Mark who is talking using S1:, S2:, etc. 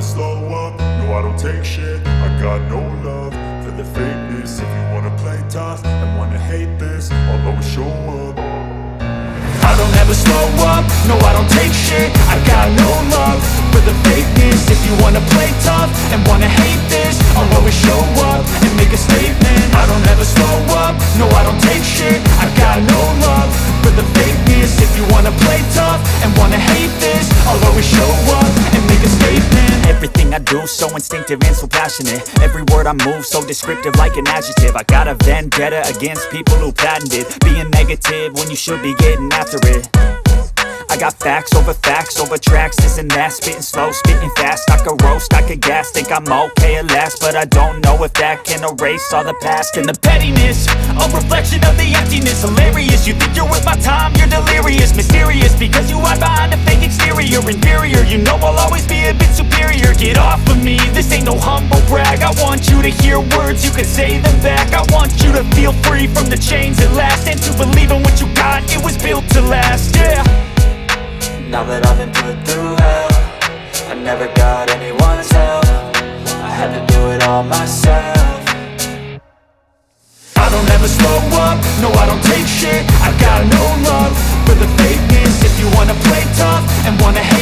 S1: slow up, no I don't take shit. I got no love for the fakeness. If you wanna play tough and wanna hate this, I'll always show up. I don't ever slow up, no I don't take shit. I got no love for the fakeness. If you wanna play tough and wanna hate this, I'll always show up and make a statement. I don't ever slow up, no I don't take shit. I got no love for the fakeness. If you wanna play tough and wanna hate this, I'll always show up and make a statement.
S2: Everything I do so instinctive and so passionate. Every word I move so descriptive like an adjective. I got a vendetta against people who patented being negative when you should be getting after it. I got facts over tracks, this and that. Spitting slow, spitting fast. I could roast, I could gas. Think I'm okay at last, but I don't know if that can erase all the past. And the pettiness, a reflection of the emptiness. Hilarious, you think you're worth my time, you're delirious. Mysterious, because you hide behind a fake exterior. Inferior, you know I'll always be a bit superior. Get off of me, this ain't no humble brag. I want you to hear words, you can say them back. I want you to feel free from the chains at last, and to believe in what you got, it was built to last, yeah.
S3: Now that I've been put through hell, I never got anyone's help. I had to do it all myself.
S1: I don't ever slow up, no I don't take shit. I got no love for the fakeness. If you wanna play tough and wanna hate